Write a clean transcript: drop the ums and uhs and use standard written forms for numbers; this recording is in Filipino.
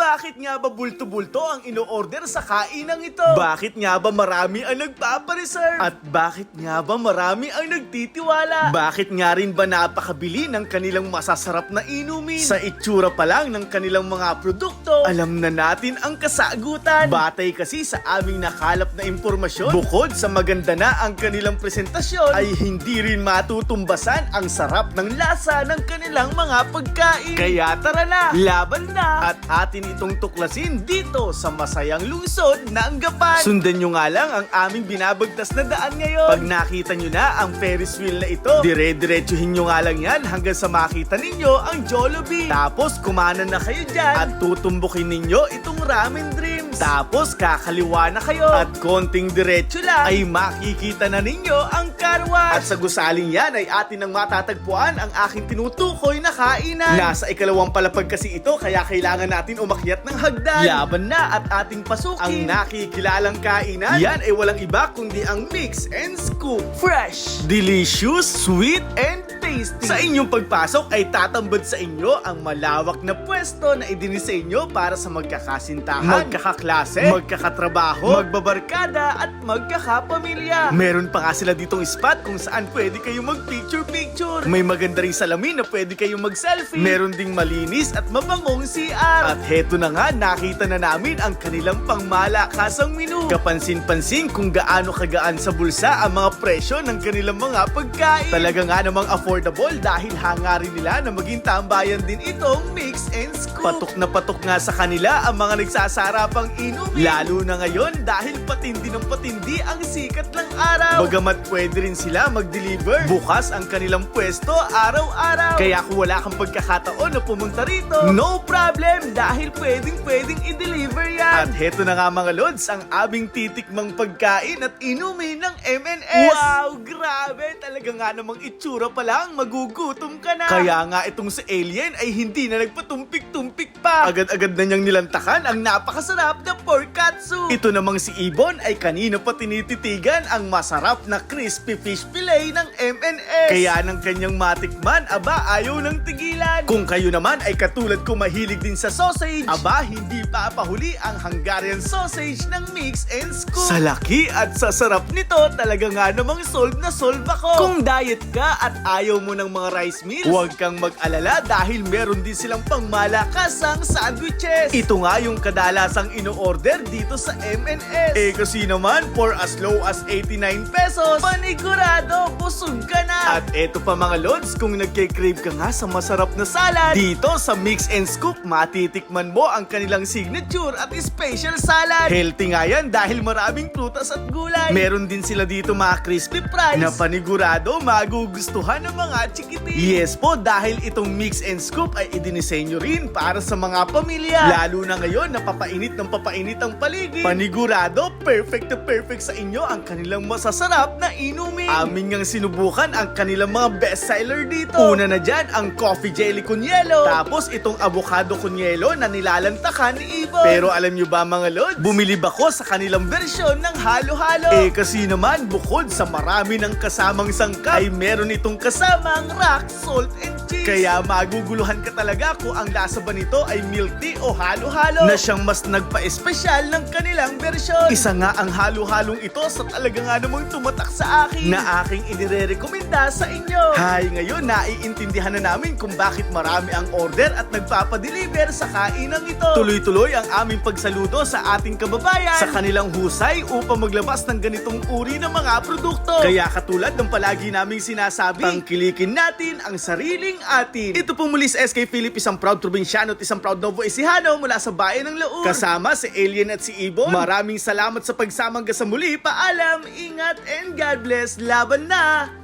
Bakit nga ba bulto-bulto ang ino-order sa kainang ito? Bakit nga ba marami ang nagpapareserve? At bakit nga ba marami ang nagtitiwala? Bakit nga rin ba napakabili ng kanilang masasarap na inumin? Sa itsura pa lang ng kanilang mga produkto, alam na natin ang kasagutan. Batay kasi sa aming nakalap na impormasyon, bukod sa maganda na ang kanilang presentasyon, ay hindi rin matutumbasan ang sarap ng lasa ng kanilang mga pagkain. Kaya tara na, laban na, at atin itong tuklasin dito sa masayang lungsod ng Gapan. Sundan nyo nga lang ang aming binabagtas na daan ngayon. Pag nakita nyo na ang Ferris wheel na ito, dire-diretsuhin nyo nga lang yan hanggang sa makita ninyo ang Jollibee. Tapos kumanan na kayo dyan at tutumbukin ninyo itong Ramen Dreams. Tapos kakaliwa na kayo at konting diretso lang ay makikita na ninyo ang car wash. At sa gusaling yan ay atin ang matatagpuan ang aking tinutukoy na kainan. Nasa ikalawang palapag kasi ito kaya kailangan natin umakyat ng hagdan. Laban na at ating pasukin ang nakikilalang kainan. Yan ay walang iba kundi ang Mix and Scoop. Fresh, delicious, sweet, and tasty. Sa inyong pagpasok ay tatambad sa inyo ang malawak na pwesto na idinisenyo para sa magkakasintahan, magkakaklase, magkakatrabaho, magbabarkada at magkakapamilya. Meron pa nga sila ditong spot kung saan pwede kayong mag-picture-picture. May maganda ring salamin na pwede kayong mag-selfie. Meron ding malinis at mabangong CR. At heto na nga, nakita na namin ang kanilang pangmalakasang menu. Kapansin-pansin kung gaano kagaan sa bulsa ang mga presyo ng kanilang mga pagkain. Talaga nga namang affordable dahil hangarin nila na maging tambayan din itong Mix and Scoop. Patok na patok nga sa kanila ang mga nagsasarapang inumin. Lalo na ngayon dahil patindi ng patindi ang sikat ng araw. Bagamat pwede rin sila mag-deliver, bukas ang kanilang pwesto araw-araw. Kaya kung wala kang pagkakataon na pumunta rito, no problem dahil pwedeng i-deliver yan. At heto na nga mga lods, ang aming titikmang pagkain at inumin ng MNS. Wow, grabe! Talaga nga namang itsura pa lang, magugutom ka na. Kaya nga itong si Alien ay hindi na nagpatumpik-tumpik pa. Agad-agad na niyang nilantakan ang napakasarap na pork katsu. Ito namang si Ibon ay kanina pa tinititigan ang masarap na crispy fish fillet ng MNS. Kaya ng kanyang matikman, aba ayaw ng tigilan. Kung kayo naman ay katulad ko mahilig din sa sausage, aba hindi pa papahuli ang Hungarian sausage ng Mix and Scoop. Sa laki at sa sarap nito, talaga nga namang solve na solve ako. Kung diet ka at ayaw mo ng mga rice meals, huwag kang mag-alala dahil meron din silang pangmalakasang sandwiches. Ito nga yung kadalasang ino-order dito sa MNS. Eh kasi naman, for as low as 89 pesos, panigurado, busog ka na. At eto pa mga lods, kung nagke-crave ka nga sa masarap na salad, dito sa Mix and Scoop, matitikman mo ang kanilang signature at special salad. Healthy nga yan dahil maraming prutas at gulay. Meron din sila dito mga crispy fries na panigurado magugustuhan ng mga chikitin. Yes po, dahil itong Mix and Scoop ay idinisenyo rin para sa mga pamilya. Lalo na ngayon, napapainit ng papainit ang paligid. Panigurado, perfect na perfect sa inyo ang kanilang masasarap na inumin. Amin ngang sinubukan ang kanilang mga bestseller dito. Una na dyan, ang coffee jelly con yelo. Tapos itong avocado con yelo na nilalantakan ni Ibon. Pero alam nyo ba mga lods, bumilib ako sa kanilang versyon ng halo-halo. Eh kasi naman, bukod sa marami ng kasamang sangkap, ay meron itong kasamang rock, salt, and cheese. Kaya maguguluhan ka talaga kung ang lasa ba nito ay milk tea o halo-halo na siyang mas nagpa-espesyal ng kanilang versyon. Isa nga ang halo-halong ito sa talaga nga namang tumatak sa akin na aking inirekomenda sa inyo. Hay, ngayon naiintindihan na namin kung bakit marami ang order at nagpapadeliver sa kainang ito. Tuloy-tuloy ang aming pagsaludo sa ating kababayan sa kanilang husay upang maglabas ng ganitong uri ng mga produkto. Kaya katulad ng palagi naming sinasabi, tangkilikin natin ang sariling atin. Ito po muli sa SK Philip, isang proud probinsyano at isang proud Novo Ecijano mula sa bayan ng Laur. Kasama si Alien at si Ibon. Maraming salamat sa pagsamang sa muli. Paalam, ingat, and God bless. Laban na!